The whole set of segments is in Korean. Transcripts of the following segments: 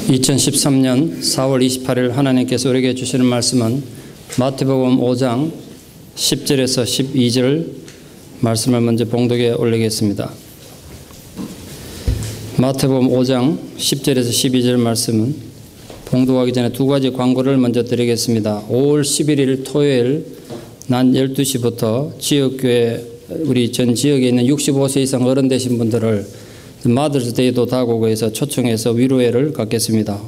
2013년 4월 28일 하나님께서 우리에게 주시는 말씀은 마태복음 5장 10절에서 12절 말씀을 먼저 봉독에 올리겠습니다. 마태복음 5장 10절에서 12절 말씀은 봉독하기 전에 두 가지 광고를 먼저 드리겠습니다. 5월 11일 토요일 낮 12시부터 지역교회 우리 전 지역에 있는 65세 이상 어른 되신 분들을 마더스데이도 다가오고 해서 초청해서 위로회를 갖겠습니다.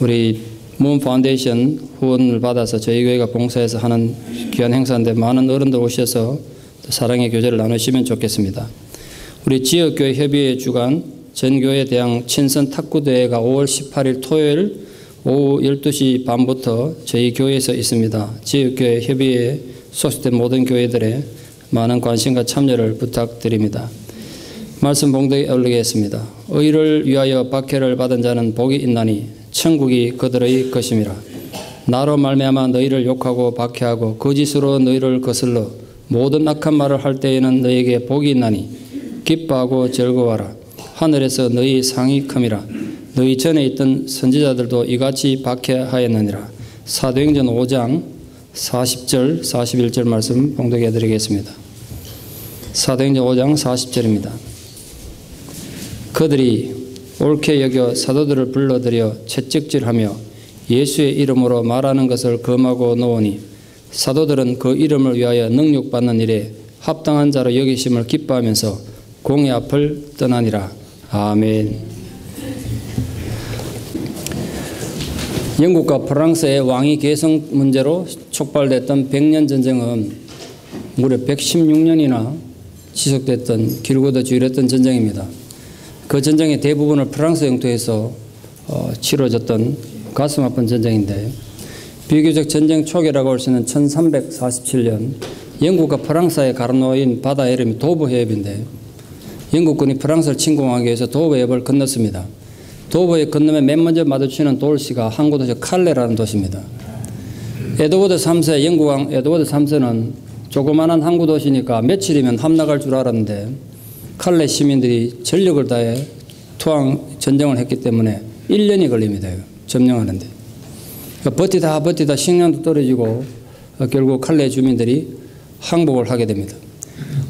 우리 문 파운데이션 후원을 받아서 저희 교회가 봉사해서 하는 귀한 행사인데 많은 어른들 오셔서 사랑의 교제를 나누시면 좋겠습니다. 우리 지역교회 협의회 주관 전교회 대항 친선 탁구대회가 5월 18일 토요일 오후 12시 반부터 저희 교회에서 있습니다. 지역교회 협의회에 소속된 모든 교회들의 많은 관심과 참여를 부탁드립니다. 말씀 봉독에 올리겠습니다. 의를 위하여 박해를 받은 자는 복이 있나니 천국이 그들의 것임이라. 나로 말미암아 너희를 욕하고 박해하고 거짓으로 너희를 거슬러 모든 악한 말을 할 때에는 너희에게 복이 있나니 기뻐하고 즐거워하라. 하늘에서 너희 상이 큼이라. 너희 전에 있던 선지자들도 이같이 박해하였느니라. 사도행전 5장 40절 41절 말씀 봉독해 드리겠습니다. 사도행전 5장 40절입니다. 그들이 옳게 여겨 사도들을 불러들여 채찍질하며 예수의 이름으로 말하는 것을 금하고 놓으니 사도들은 그 이름을 위하여 능력받는 일에 합당한 자로 여기심을 기뻐하면서 공의 앞을 떠나니라. 아멘. 영국과 프랑스의 왕위 계승 문제로 촉발됐던 100년 전쟁은 무려 116년이나 지속됐던 길고도 주일했던 전쟁입니다. 그 전쟁의 대부분을 프랑스 영토에서 치러졌던 가슴 아픈 전쟁인데 비교적 전쟁 초기라고 할 수 있는 1347년 영국과 프랑스에 가로놓인 바다 이름이 도브 해협인데 영국군이 프랑스를 침공하기 위해서 도브 해협을 건넜습니다. 도브 해협 건너면 맨 먼저 마주치는 도시가 항구 도시 칼레라는 도시입니다. 에드워드 3세 영국왕 에드워드 3세는 조그마한 항구 도시니까 며칠이면 함락할 줄 알았는데 칼레 시민들이 전력을 다해 투항 전쟁을 했기 때문에 1년이 걸립니다. 점령하는데. 그러니까 버티다 식량도 떨어지고 결국 칼레 주민들이 항복을 하게 됩니다.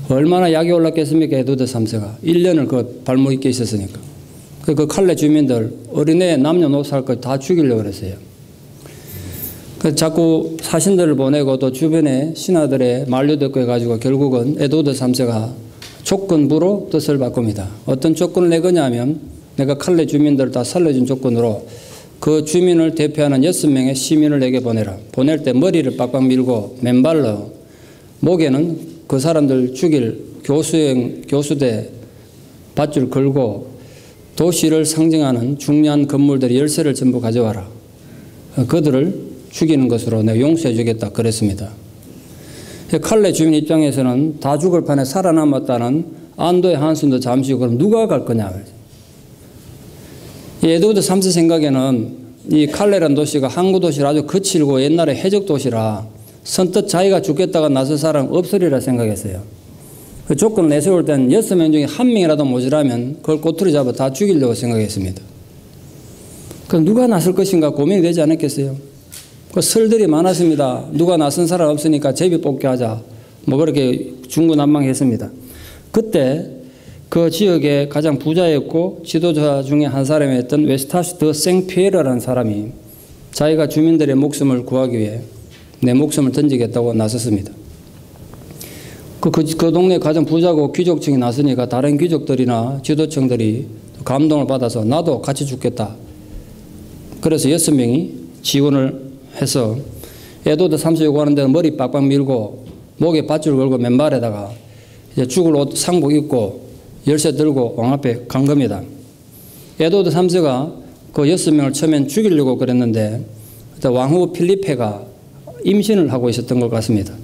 얼마나 약이 올랐겠습니까? 에드워드 3세가. 1년을 그 발목 있게 있었으니까. 그 칼레 주민들 어린애 남녀노소 할 거 다 죽이려고 그랬어요. 그 자꾸 사신들을 보내고 또 주변에 신하들의 만류 듣고 해가지고 결국은 에드워드 3세가 조건부로 뜻을 바꿉니다. 어떤 조건을 내거냐 하면 내가 칼레 주민들을 다 살려준 조건으로 그 주민을 대표하는 6명의 시민을 내게 보내라. 보낼 때 머리를 빡빡 밀고 맨발로 목에는 그 사람들 죽일 교수대 밧줄 걸고 도시를 상징하는 중요한 건물들 열쇠를 전부 가져와라. 그들을 죽이는 것으로 내가 용서해 주겠다 그랬습니다. 칼레 주민 입장에서는 다 죽을 판에 살아남았다는 안도의 한숨도 잠시고 그럼 누가 갈 거냐. 에드워드 3세 생각에는 이 칼레라는 도시가 항구 도시라 아주 거칠고 옛날에 해적 도시라 선뜻 자기가 죽겠다가 나설 사람 없으리라 생각했어요. 그 조건을 내세울 땐 6명 중에 1명이라도 모자라면 그걸 꼬투리 잡아 다 죽이려고 생각했습니다. 그럼 누가 나설 것인가 고민이 되지 않았겠어요? 그 설들이 많았습니다. 누가 나선 사람 없으니까 제비 뽑기 하자. 뭐 그렇게 중구난방했습니다. 그때 그 지역의 가장 부자였고 지도자 중에 한 사람이었던 웨스타시 드 생피에르라는 사람이 자기가 주민들의 목숨을 구하기 위해 내 목숨을 던지겠다고 나섰습니다. 그 동네 가장 부자고 귀족층이 나서니까 다른 귀족들이나 지도층들이 감동을 받아서 나도 같이 죽겠다. 그래서 6명이 지원을 해서 에드워드 3세 요구하는 데는 머리 빡빡 밀고 목에 밧줄 걸고 맨발에다가 이제 죽을 옷 상복 입고 열쇠 들고 왕 앞에 간 겁니다. 에드워드 3세가 그 6명을 처음엔 죽이려고 그랬는데 왕후 필리페가 임신을 하고 있었던 것 같습니다.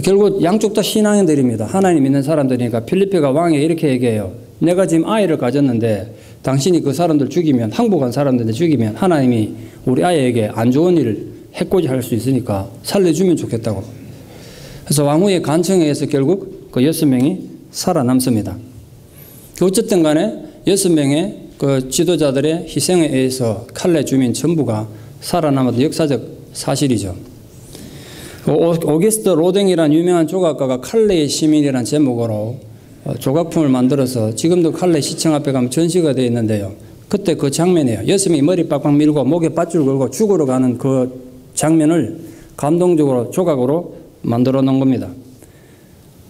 결국 양쪽 다 신앙인들입니다. 하나님 믿는 사람들이니까 필리페가 왕에게 이렇게 얘기해요. 내가 지금 아이를 가졌는데 당신이 그 사람들 죽이면 항복한 사람들 죽이면 하나님이 우리 아이에게 안 좋은 일을 해코지 할 수 있으니까 살려주면 좋겠다고. 그래서 왕후의 간청에 의해서 결국 그 6명이 살아남습니다. 어쨌든 간에 6명의 그 지도자들의 희생에 의해서 칼레 주민 전부가 살아남았던 역사적 사실이죠. 오기스트 로댕이라는 유명한 조각가가 칼레의 시민이라는 제목으로 조각품을 만들어서 지금도 칼레 시청 앞에 가면 전시가 되어 있는데요. 그때 그 장면이에요. 여성이 머리 빡빡 밀고 목에 밧줄 걸고 죽으러 가는 그 장면을 감동적으로 조각으로 만들어 놓은 겁니다.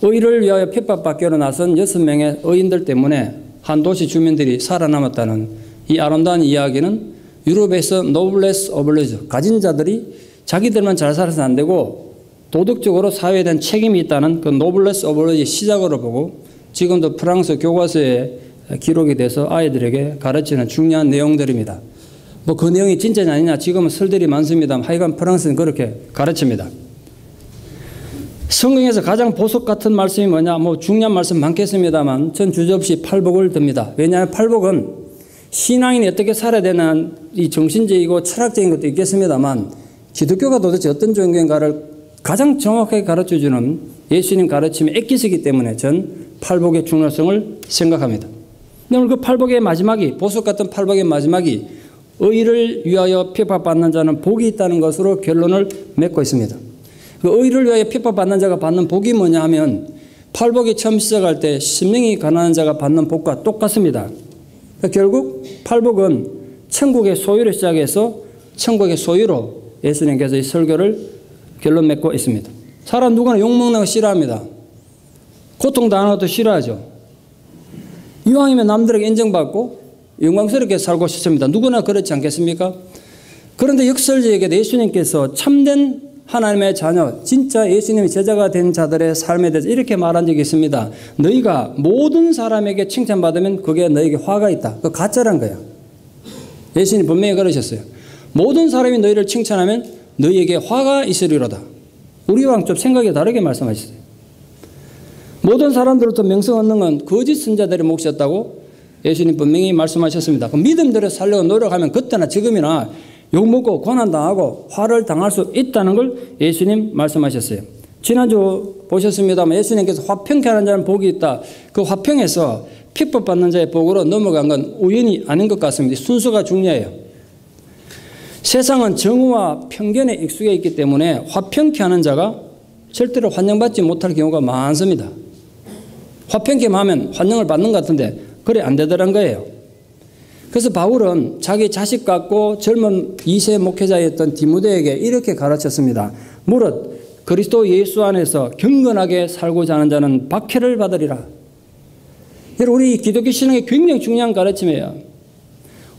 의를 위하여 핍박받기로 나선 6명의 의인들 때문에 한 도시 주민들이 살아남았다는 이 아름다운 이야기는 유럽에서 노블레스 오블리주, 가진 자들이 자기들만 잘 살아서 안 되고 도덕적으로 사회에 대한 책임이 있다는 그 노블레스 오블리주의 시작으로 보고 지금도 프랑스 교과서에 기록이 돼서 아이들에게 가르치는 중요한 내용들입니다. 뭐 그 내용이 진짜냐 아니냐 지금은 설들이 많습니다만 하여간 프랑스는 그렇게 가르칩니다. 성경에서 가장 보석 같은 말씀이 뭐냐? 뭐 중요한 말씀 많겠습니다만 전 주저없이 팔복을 듭니다. 왜냐하면 팔복은 신앙인이 어떻게 살아야 되는 이 정신적이고 철학적인 것도 있겠습니다만 기독교가 도대체 어떤 종교인가를 가장 정확하게 가르쳐주는 예수님 가르침의 액기스이기 때문에 전 팔복의 중요성을 생각합니다. 오늘 그 팔복의 마지막이 보석 같은 팔복의 마지막이 의를 위하여 핍박받는 자는 복이 있다는 것으로 결론을 맺고 있습니다. 그 의를 위하여 핍박받는 자가 받는 복이 뭐냐 하면 팔복이 처음 시작할 때 심령이 가난한 자가 받는 복과 똑같습니다. 결국 팔복은 천국의 소유로 시작해서 천국의 소유로 예수님께서 이 설교를 결론 맺고 있습니다. 사람 누구나 욕먹는 거 싫어합니다. 고통당하는 것도 싫어하죠. 이왕이면 남들에게 인정받고 영광스럽게 살고 싶습니다. 누구나 그렇지 않겠습니까? 그런데 역설적에게 예수님께서 참된 하나님의 자녀, 진짜 예수님의 제자가 된 자들의 삶에 대해서 이렇게 말한 적이 있습니다. 너희가 모든 사람에게 칭찬받으면 그게 너에게 화가 있다. 그거 가짜란 거야. 예수님 분명히 그러셨어요. 모든 사람이 너희를 칭찬하면 너희에게 화가 있으리로다. 우리랑 좀 생각이 다르게 말씀하셨어요. 모든 사람들로부터 명성 얻는 건 거짓 선자들의 몫이었다고 예수님 분명히 말씀하셨습니다. 그 믿음대로 살려고 노력하면 그때나 지금이나 욕먹고 고난당하고 화를 당할 수 있다는 걸 예수님 말씀하셨어요. 지난주 보셨습니다만 예수님께서 화평케 하는 자는 복이 있다. 그 화평에서 핍박받는 자의 복으로 넘어간 건 우연이 아닌 것 같습니다. 순서가 중요해요. 세상은 정의와 편견에 익숙해 있기 때문에 화평케 하는 자가 절대로 환영받지 못할 경우가 많습니다. 화평케 하면 환영을 받는 것 같은데 그래 안 되더란 거예요. 그래서 바울은 자기 자식 같고 젊은 2세 목회자였던 디모데에게 이렇게 가르쳤습니다. 무릇 그리스도 예수 안에서 경건하게 살고자 하는 자는 박해를 받으리라. 우리 기독교 신앙이 굉장히 중요한 가르침이에요.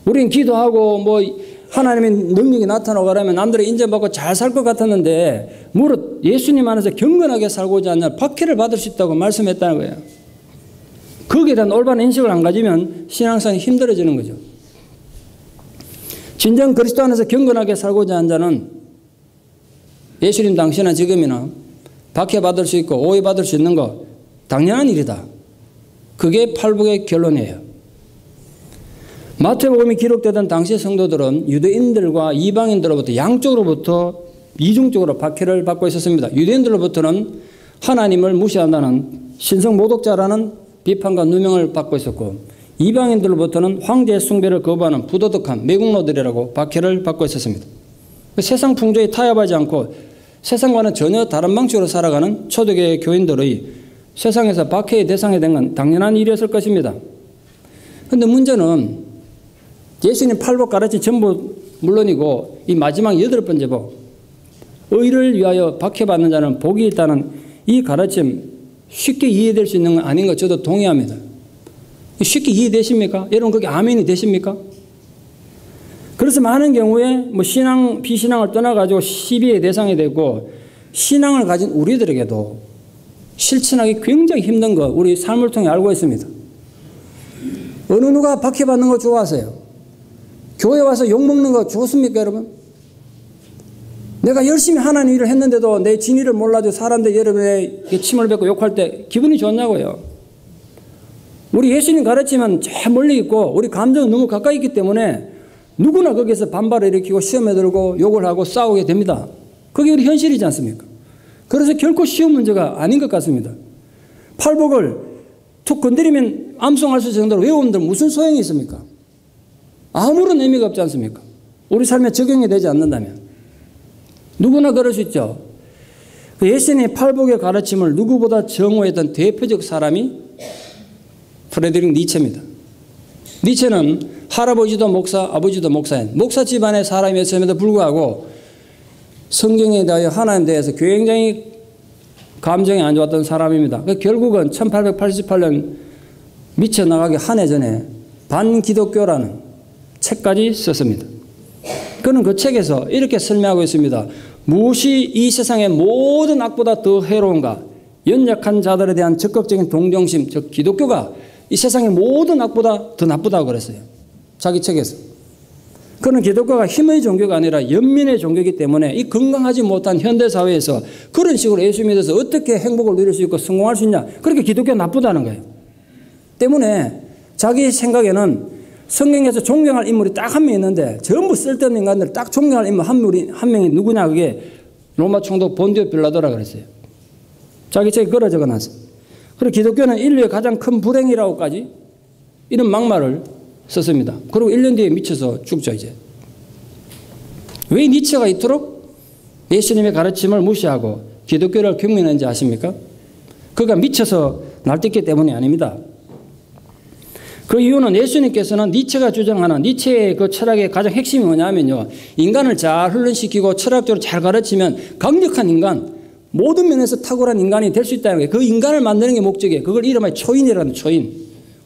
우리는 기도하고 뭐 하나님의 능력이 나타나고 그러면 남들이 인정받고 잘 살 것 같았는데 무릇 예수님 안에서 경건하게 살고자 하는 자는 박해를 받을 수 있다고 말씀했다는 거예요. 거기에 대한 올바른 인식을 안 가지면 신앙생활이 힘들어지는 거죠. 진정 그리스도 안에서 경건하게 살고자 하는 자는 예수님 당시나 지금이나 박해받을 수 있고 오해받을 수 있는 거 당연한 일이다. 그게 팔복의 결론이에요. 마태복음이 기록되던 당시 성도들은 유대인들과 이방인들로부터 양쪽으로부터 이중적으로 박해를 받고 있었습니다. 유대인들로부터는 하나님을 무시한다는 신성모독자라는 비판과 누명을 받고 있었고 이방인들로부터는 황제 숭배를 거부하는 부도덕한 매국노들이라고 박해를 받고 있었습니다. 세상 풍조에 타협하지 않고 세상과는 전혀 다른 방식으로 살아가는 초대교회 교인들의 세상에서 박해의 대상이 된 건 당연한 일이었을 것입니다. 그런데 문제는 예수님 팔복 가르침 전부 물론이고 이 마지막 8번째 복 의를 위하여 박해받는 자는 복이 있다는 이 가르침 쉽게 이해될 수 있는 건 아닌 거 저도 동의합니다. 쉽게 이해되십니까? 여러분 그게 아멘이 되십니까? 그래서 많은 경우에 뭐 신앙, 비신앙을 떠나가지고 시비의 대상이 되고 신앙을 가진 우리들에게도 실천하기 굉장히 힘든 거 우리 삶을 통해 알고 있습니다. 어느 누가 박해받는 거 좋아하세요? 교회 와서 욕먹는 거 좋습니까 여러분? 내가 열심히 하나님 일을 했는데도 내 진위를 몰라도 사람들 여러분의 침을 뱉고 욕할 때 기분이 좋냐고요. 우리 예수님 가르치면 저 멀리 있고 우리 감정은 너무 가까이 있기 때문에 누구나 거기서 반발을 일으키고 시험에 들고 욕을 하고 싸우게 됩니다. 그게 우리 현실이지 않습니까? 그래서 결코 쉬운 문제가 아닌 것 같습니다. 팔복을 툭 건드리면 암송할 수 있을 정도로 외우는데 무슨 소용이 있습니까? 아무런 의미가 없지 않습니까? 우리 삶에 적용이 되지 않는다면. 누구나 그럴 수 있죠. 예수님의 팔복의 가르침을 누구보다 정오했던 대표적 사람이 프레드릭 니체입니다. 니체는 할아버지도 목사, 아버지도 목사인 목사 집안의 사람이었음에도 불구하고 성경에 대하여 하나님에 대해서 굉장히 감정이 안 좋았던 사람입니다. 결국은 1888년 미쳐나가기 한 해 전에 반기독교라는 책까지 썼습니다. 그는 그 책에서 이렇게 설명하고 있습니다. 무엇이 이 세상의 모든 악보다 더 해로운가? 연약한 자들에 대한 적극적인 동정심, 즉 기독교가 이 세상의 모든 악보다 더 나쁘다고 그랬어요. 자기 책에서. 그는 기독교가 힘의 종교가 아니라 연민의 종교이기 때문에 이 건강하지 못한 현대사회에서 그런 식으로 예수 믿어서 어떻게 행복을 누릴 수 있고 성공할 수 있냐. 그렇게 기독교가 나쁘다는 거예요. 때문에 자기 생각에는 성경에서 존경할 인물이 딱 한 명 있는데 전부 쓸데없는 인간들 딱 존경할 인물 한 명이 누구냐. 그게 로마 총독 본디오 빌라도라 그랬어요. 자기 책에 그러 적어놨어요. 그리고 기독교는 인류의 가장 큰 불행이라고까지 이런 막말을 썼습니다. 그리고 1년 뒤에 미쳐서 죽죠, 이제. 왜 니체가 이토록 예수님의 가르침을 무시하고 기독교를 경멸했는지 아십니까? 그가 미쳐서 날뛰기 때문이 아닙니다. 그 이유는 예수님께서는 니체가 주장하는 니체의 그 철학의 가장 핵심이 뭐냐면요. 인간을 잘 훈련시키고 철학적으로 잘 가르치면 강력한 인간, 모든 면에서 탁월한 인간이 될 수 있다는 거예요. 그 인간을 만드는 게 목적이에요. 그걸 이름하여 초인이라는 초인.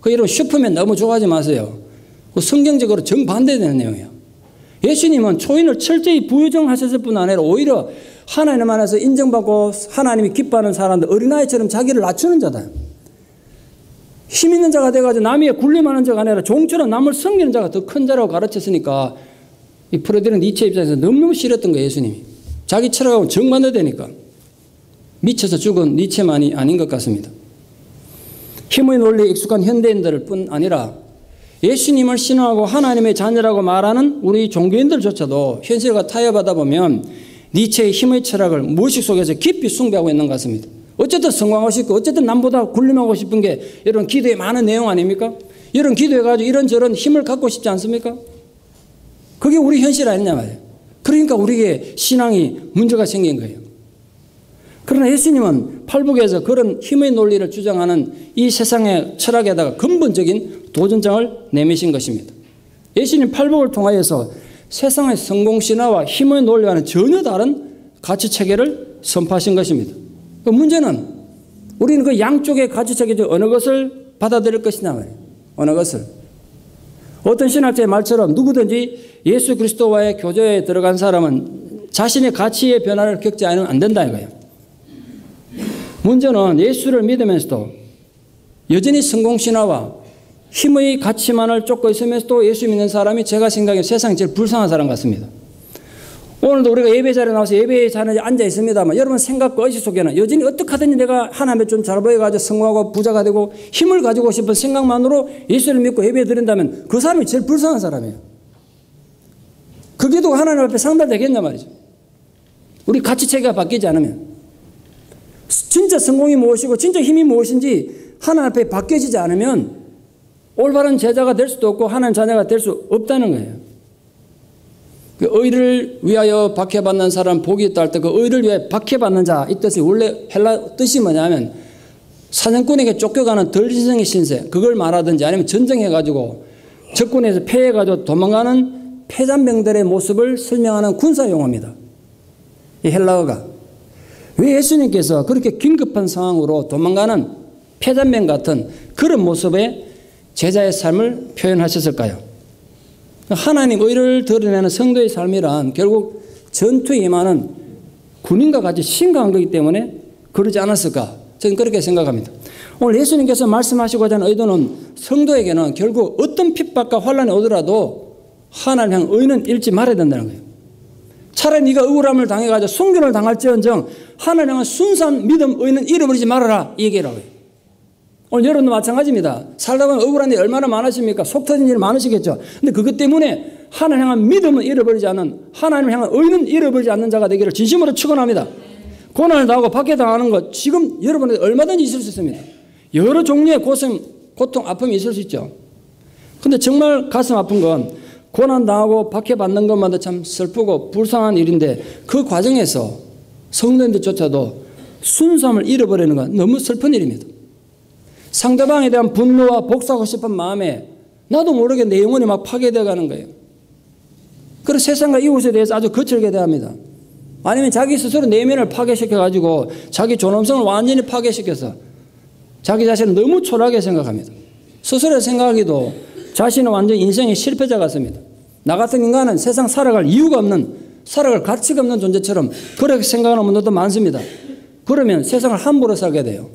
그 이름 슈퍼맨 너무 좋아하지 마세요. 그 성경적으로 정반대되는 내용이에요. 예수님은 초인을 철저히 부정하셨을 뿐 아니라 오히려 하나님 안에서 인정받고 하나님이 기뻐하는 사람들, 어린아이처럼 자기를 낮추는 자다. 힘 있는 자가 돼가지고 남의 군림하는 자가 아니라 종처럼 남을 섬기는 자가 더 큰 자라고 가르쳤으니까 이 프레드릭 니체 입장에서 너무너무 싫었던 거예요, 예수님이. 자기 철학하고 정반대되니까. 미쳐서 죽은 니체만이 아닌 것 같습니다. 힘의 논리에 익숙한 현대인들 뿐 아니라 예수님을 신앙하고 하나님의 자녀라고 말하는 우리 종교인들조차도 현실과 타협하다 보면 니체의 힘의 철학을 무의식 속에서 깊이 숭배하고 있는 것 같습니다. 어쨌든 성공하고 싶고 어쨌든 남보다 군림하고 싶은 게 여러분 기도에 많은 내용 아닙니까? 여러분 기도해가지고 이런저런 힘을 갖고 싶지 않습니까? 그게 우리 현실 아니냐 말이에요. 그러니까 우리에게 신앙이 문제가 생긴 거예요. 그러나 예수님은 팔복에서 그런 힘의 논리를 주장하는 이 세상의 철학에다가 근본적인 도전장을 내미신 것입니다. 예수님 팔복을 통하여서 세상의 성공신화와 힘의 논리와는 전혀 다른 가치체계를 선포하신 것입니다. 그 문제는 우리는 그 양쪽의 가치체계 중 어느 것을 받아들일 것이냐 말이에요. 어느 것을. 어떤 신학자의 말처럼 누구든지 예수 그리스도와의 교제에 들어간 사람은 자신의 가치의 변화를 겪지 않으면 안 된다 이거예요. 문제는 예수를 믿으면서도 여전히 성공신화와 힘의 가치만을 쫓고 있으면서도 예수 믿는 사람이 제가 생각에 세상에 제일 불쌍한 사람 같습니다. 오늘도 우리가 예배 자리에 나와서 예배 자리에 앉아 있습니다만 여러분 생각과 의식 속에는 여전히 어떻게 하든지 내가 하나님의 좀 잘 보여가지고 성공하고 부자가 되고 힘을 가지고 싶은 생각만으로 예수를 믿고 예배 드린다면 그 사람이 제일 불쌍한 사람이에요. 그 기도가 하나님 앞에 상달되겠냐 말이죠. 우리 가치체계가 바뀌지 않으면. 진짜 성공이 무엇이고 진짜 힘이 무엇인지 하나님 앞에 바뀌어지지 않으면 올바른 제자가 될 수도 없고 하나님 자녀가 될 수 없다는 거예요. 그 의를 위하여 박해받는 사람 복이 있다 할 때 그 의를 위하여 박해받는 자 이 뜻이 원래 헬라 뜻이 뭐냐면 사냥꾼에게 쫓겨가는 덜지성의 신세 그걸 말하든지 아니면 전쟁해가지고 적군에서 패해가지고 도망가는 패잔병들의 모습을 설명하는 군사용어입니다. 이 헬라어가. 왜 예수님께서 그렇게 긴급한 상황으로 도망가는 패잔병 같은 그런 모습의 제자의 삶을 표현하셨을까요? 하나님 의를 드러내는 성도의 삶이란 결국 전투에 임하는 군인과 같이 심각한 거기 때문에 그러지 않았을까? 저는 그렇게 생각합니다. 오늘 예수님께서 말씀하시고자 하는 의도는 성도에게는 결국 어떤 핍박과 환난이 오더라도 하나님 향 의는 잃지 말아야 된다는 거예요. 차라리 네가 억울함을 당해가지고 순교를 당할지언정 하나님 향한 순수한 믿음, 의는 잃어버리지 말아라 이 얘기라고요. 오늘 여러분도 마찬가지입니다. 살다 보면 억울한 일이 얼마나 많으십니까? 속 터진 일 많으시겠죠. 근데 그것 때문에 하나님 향한 믿음은 잃어버리지 않는 하나님 향한 의는 잃어버리지 않는 자가 되기를 진심으로 축원합니다. 고난을 당하고 박해당하는 것 지금 여러분에게 얼마든지 있을 수 있습니다. 여러 종류의 고통, 아픔이 있을 수 있죠. 근데 정말 가슴 아픈 건 고난당하고 박해받는 것마다 참 슬프고 불쌍한 일인데 그 과정에서 성도님들조차도 순수함을 잃어버리는 건 너무 슬픈 일입니다. 상대방에 대한 분노와 복수하고 싶은 마음에 나도 모르게 내 영혼이 막 파괴되어 가는 거예요. 그래서 세상과 이웃에 대해서 아주 거칠게 대합니다. 아니면 자기 스스로 내면을 파괴시켜가지고 자기 존엄성을 완전히 파괴시켜서 자기 자신을 너무 초라하게 생각합니다. 스스로 생각하기도 자신은 완전 인생의 실패자 같습니다. 나 같은 인간은 세상 살아갈 이유가 없는, 살아갈 가치가 없는 존재처럼 그렇게 생각하는 분들도 많습니다. 그러면 세상을 함부로 살게 돼요.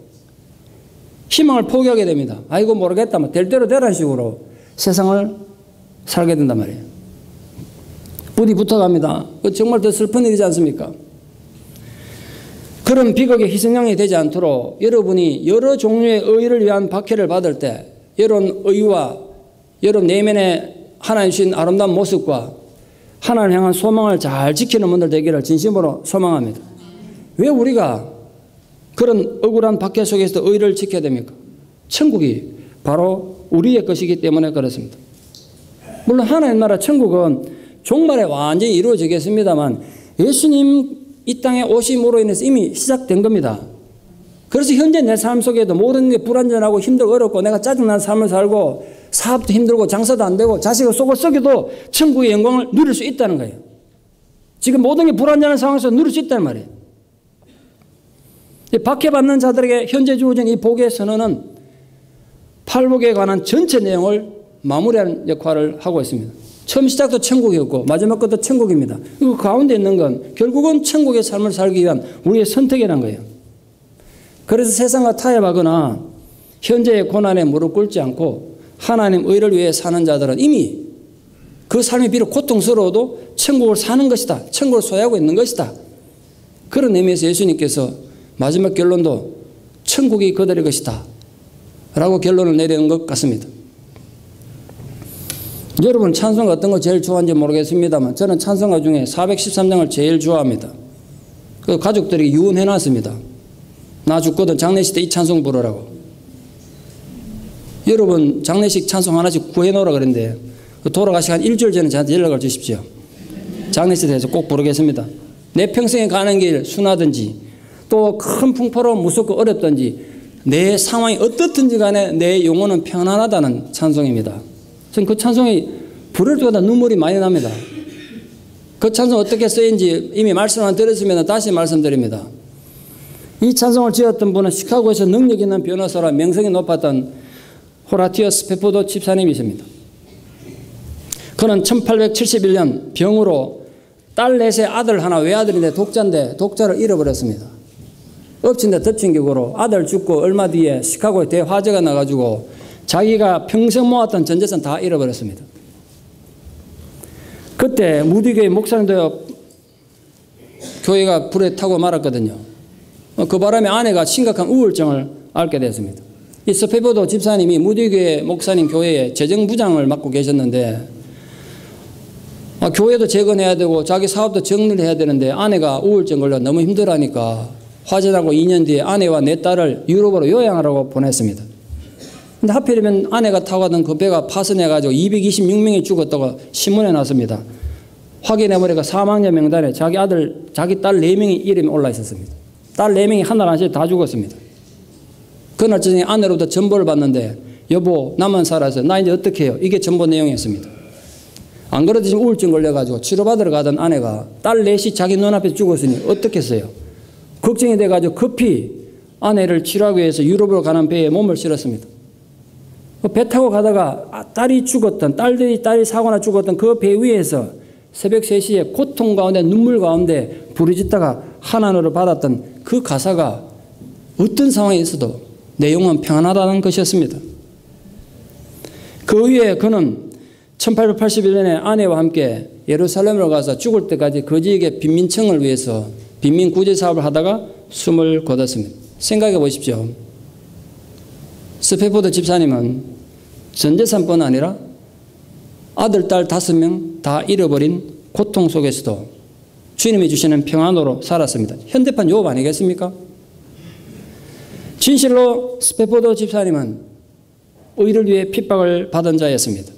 희망을 포기하게 됩니다. 아이고 모르겠다, 될 대로 되라는 식으로 세상을 살게 된단 말이에요. 부디 부탁합니다. 정말 더 슬픈 일이지 않습니까? 그런 비극의 희생양이 되지 않도록 여러분이 여러 종류의 의를 위한 박해를 받을 때 이런 의와 여러분 내면에 하나님 주신 아름다운 모습과 하나님 향한 소망을 잘 지키는 분들 되기를 진심으로 소망합니다. 왜 우리가 그런 억울한 박해 속에서도 의를 지켜야 됩니까? 천국이 바로 우리의 것이기 때문에 그렇습니다. 물론 하나님 나라 천국은 종말에 완전히 이루어지겠습니다만 예수님 이 땅에 오심으로 인해서 이미 시작된 겁니다. 그래서 현재 내 삶 속에도 모든 게 불안전하고 힘들고 어렵고 내가 짜증나는 삶을 살고 사업도 힘들고 장사도 안 되고 자식을 속을 썩여도 천국의 영광을 누릴 수 있다는 거예요. 지금 모든 게 불안전한 상황에서 누릴 수 있다는 말이에요. 박해받는 자들에게 현재 주어진 이 복의 선언은 팔복에 관한 전체 내용을 마무리하는 역할을 하고 있습니다. 처음 시작도 천국이었고 마지막 것도 천국입니다. 그 가운데 있는 건 결국은 천국의 삶을 살기 위한 우리의 선택이라는 거예요. 그래서 세상과 타협하거나 현재의 고난에 무릎 꿇지 않고 하나님 의를 위해 사는 자들은 이미 그 삶이 비록 고통스러워도 천국을 사는 것이다. 천국을 소유하고 있는 것이다. 그런 의미에서 예수님께서 마지막 결론도 천국이 그들의 것이다 라고 결론을 내리는 것 같습니다. 여러분 찬송가 어떤 거 제일 좋아하는지 모르겠습니다만 저는 찬송가 중에 413장을 제일 좋아합니다. 그 가족들에게 유언해놨습니다. 나 죽거든 장례식 때 이 찬송 부르라고. 여러분 장례식 찬송 하나씩 구해놓으라 그랬는데 돌아가시기 한 일주일 전에 저한테 연락을 주십시오. 장례식에 대해서 꼭 부르겠습니다. 내 평생에 가는 길 순하든지 또 큰 풍파로 무섭고 어렵든지 내 상황이 어떻든지 간에 내 영혼은 편안하다는 찬송입니다. 저는 그 찬송이 부를 때마다 눈물이 많이 납니다. 그 찬송 어떻게 쓰인지 이미 말씀을 드렸으면 다시 말씀드립니다. 이 찬송을 지었던 분은 시카고에서 능력 있는 변호사라 명성이 높았던 호라티어 스페포드 집사님이십니다. 그는 1871년 병으로 딸 넷의 아들 하나 외아들인데 독자인데 독자를 잃어버렸습니다. 엎친 데 덮친 격으로 아들 죽고 얼마 뒤에 시카고에 대화재가 나가지고 자기가 평생 모았던 전 재산 다 잃어버렸습니다. 그때 무디교회 목사님도 교회가 불에 타고 말았거든요. 그 바람에 아내가 심각한 우울증을 앓게 됐습니다. 이 스페포드 집사님이 무디교회 목사님 교회에 재정부장을 맡고 계셨는데 교회도 재건해야 되고 자기 사업도 정리를 해야 되는데 아내가 우울증 걸려 너무 힘들어하니까 화재 나고 2년 뒤에 아내와 내 딸을 유럽으로 요양하라고 보냈습니다. 근데 하필이면 아내가 타고 가던 그 배가 파손해가지고 226명이 죽었다고 신문에 났습니다. 확인해보니까 사망자 명단에 자기 아들, 자기 딸 4명이 이름이 올라 있었습니다. 딸 4명이 하나씩 다 죽었습니다. 그날 저녁에 아내로부터 전보를 받는데 여보 나만 살아서 나 이제 어떻게 해요? 이게 전보 내용이었습니다. 안 그래도 지금 우울증 걸려가지고 치료받으러 가던 아내가 딸 넷이 자기 눈앞에 죽었으니 어떻겠어요? 걱정이 돼가지고 급히 아내를 치료하기 위해서 유럽으로 가는 배에 몸을 실었습니다. 배 타고 가다가 딸이 죽었던 딸이 사고나 죽었던 그 배 위에서 새벽 3시에 고통 가운데 눈물 가운데 부르짖다가 하나님으로 받았던 그 가사가 어떤 상황에 있어도 내 영혼은 평안하다는 것이었습니다. 그 후에 그는 1881년에 아내와 함께 예루살렘으로 가서 죽을 때까지 거지에게 빈민청을 위해서 빈민 구제 사업을 하다가 숨을 거뒀습니다. 생각해 보십시오. 스페포드 집사님은 전 재산뿐 아니라 아들, 딸 5명 다 잃어버린 고통 속에서도 주님이 주시는 평안으로 살았습니다. 현대판 요업 아니겠습니까? 진실로 스페포드 집사님은 의를 위해 핍박을 받은 자였습니다.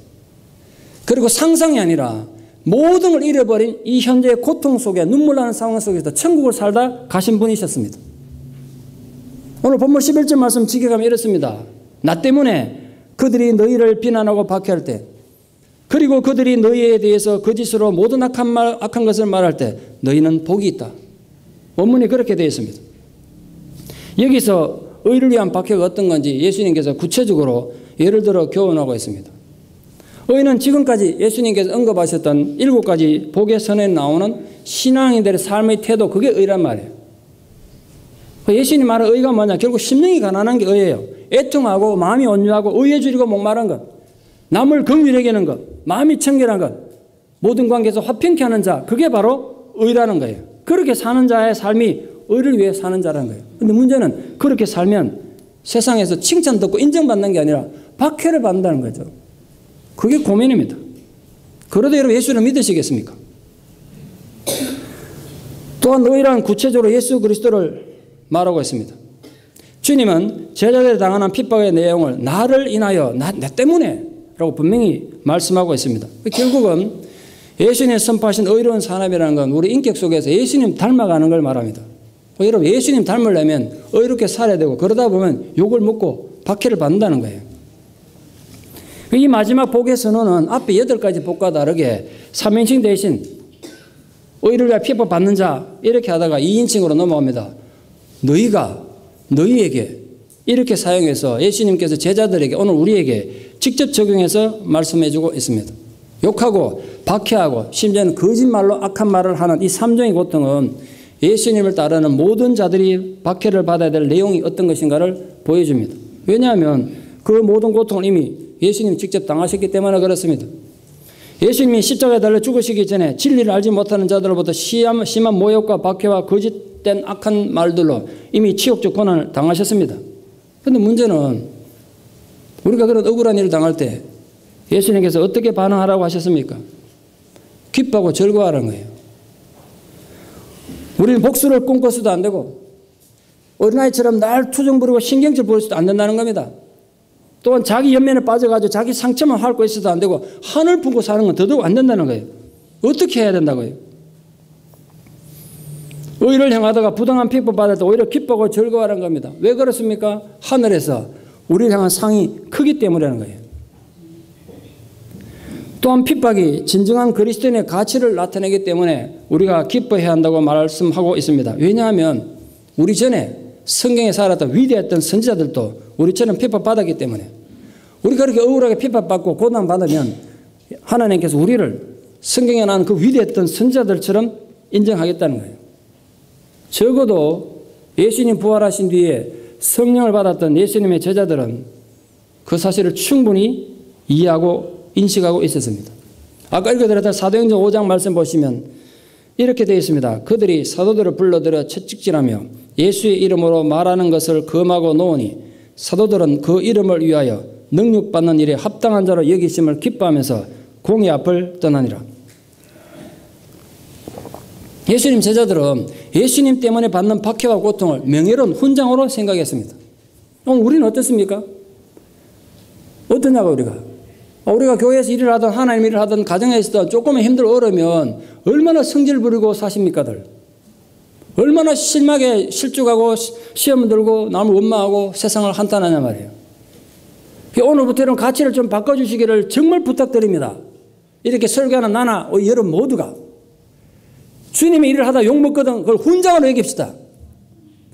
그리고 상상이 아니라 모든 걸 잃어버린 이 현재의 고통 속에 눈물 나는 상황 속에서 천국을 살다 가신 분이셨습니다. 오늘 본문 11절 말씀 지켜가면 이렇습니다. 나 때문에 그들이 너희를 비난하고 박해할 때, 그리고 그들이 너희에 대해서 거짓으로 모든 악한 것을 말할 때 너희는 복이 있다. 원문이 그렇게 되어 있습니다. 여기서 의를 위한 박해가 어떤 건지 예수님께서 구체적으로 예를 들어 교훈하고 있습니다. 의는 지금까지 예수님께서 언급하셨던 7가지 복의 선에 나오는 신앙인들의 삶의 태도, 그게 의란 말이에요. 예수님 말은 의가 뭐냐? 결국 심령이 가난한 게 의예요. 애통하고 마음이 온유하고 의에 줄이고 목마른 것, 남을 긍휼히 여기는 것, 마음이 청결한 것, 모든 관계에서 화평케 하는 자, 그게 바로 의라는 거예요. 그렇게 사는 자의 삶이 의를 위해 사는 자라는 거예요. 그런데 문제는 그렇게 살면 세상에서 칭찬 듣고 인정받는 게 아니라 박해를 받는다는 거죠. 그게 고민입니다. 그래도 여러분 예수를 믿으시겠습니까? 또한 의란 구체적으로 예수 그리스도를 말하고 있습니다. 주님은 제자들이 당하는 핍박의 내용을 나를 인하여, 나 때문에 라고 분명히 말씀하고 있습니다. 결국은 예수님이 선포하신 의로운 사람이라는 건 우리 인격 속에서 예수님 닮아가는 걸 말합니다. 여러분 예수님 닮으려면 의롭게 살아야 되고, 그러다 보면 욕을 먹고 박해를 받는다는 거예요. 이 마지막 복의 선언은 앞에 8가지 복과 다르게 3인칭 대신 의를 위해 핍박받는 자 이렇게 하다가 2인칭으로 넘어갑니다. 너희가 너희에게 이렇게 사용해서 예수님께서 제자들에게, 오늘 우리에게 직접 적용해서 말씀해주고 있습니다. 욕하고 박해하고 심지어는 거짓말로 악한 말을 하는 이 3종의 고통은 예수님을 따르는 모든 자들이 박해를 받아야 될 내용이 어떤 것인가를 보여줍니다. 왜냐하면 그 모든 고통을 이미 예수님이 직접 당하셨기 때문에 그렇습니다. 예수님이 십자가에 달려 죽으시기 전에 진리를 알지 못하는 자들로부터 심한 모욕과 박해와 거짓된 악한 말들로 이미 치욕적 고난을 당하셨습니다. 그런데 문제는 우리가 그런 억울한 일을 당할 때 예수님께서 어떻게 반응하라고 하셨습니까? 기뻐하고 즐거워하라는 거예요. 우리는 복수를 꿈꿔서도 안 되고 어린아이처럼 날 투정 부리고 신경질 부릴 안 된다는 겁니다. 또한 자기 연면에 빠져가지고 자기 상처만 핥고 있어도 안 되고 한을 품고 사는 건 더더욱 안 된다는 거예요. 어떻게 해야 된다고요? 의를 행하다가 부당한 핍박받을 때 오히려 기뻐하고 즐거워하는 겁니다. 왜 그렇습니까? 하늘에서 우리를 향한 상이 크기 때문이라는 거예요. 또한 핍박이 진정한 그리스도인의 가치를 나타내기 때문에 우리가 기뻐해야 한다고 말씀하고 있습니다. 왜냐하면 우리 전에 성경에 살았던 위대했던 선지자들도 우리처럼 핍박받았기 때문에, 우리가 그렇게 억울하게 핍박받고 고난받으면 하나님께서 우리를 성경에 나온 그 위대했던 선지자들처럼 인정하겠다는 거예요. 적어도 예수님 부활하신 뒤에 성령을 받았던 예수님의 제자들은 그 사실을 충분히 이해하고 인식하고 있었습니다. 아까 읽어드렸던 사도행전 5장 말씀 보시면 이렇게 되어 있습니다. 그들이 사도들을 불러들여 채찍질하며 예수의 이름으로 말하는 것을 금하고 놓으니 사도들은 그 이름을 위하여 능력받는 일에 합당한 자로 여기심을 기뻐하면서 공의 앞을 떠나니라. 예수님 제자들은 예수님 때문에 받는 박해와 고통을 명예로운 훈장으로 생각했습니다. 오늘 우리는 어떻습니까? 어떠냐고 우리가 교회에서 일을 하든 하나님 일을 하든 가정에서 조금은 힘들고 어려우면 얼마나 성질 부리고 사십니까들. 얼마나 실막에 실족하고 시험 들고 남을 원망하고 세상을 한탄하냐 말이에요. 오늘부터는 가치를 좀 바꿔주시기를 정말 부탁드립니다. 이렇게 설교하는 나나 여러분 모두가 주님의 일을 하다 욕먹거든 그걸 훈장으로 여깁시다.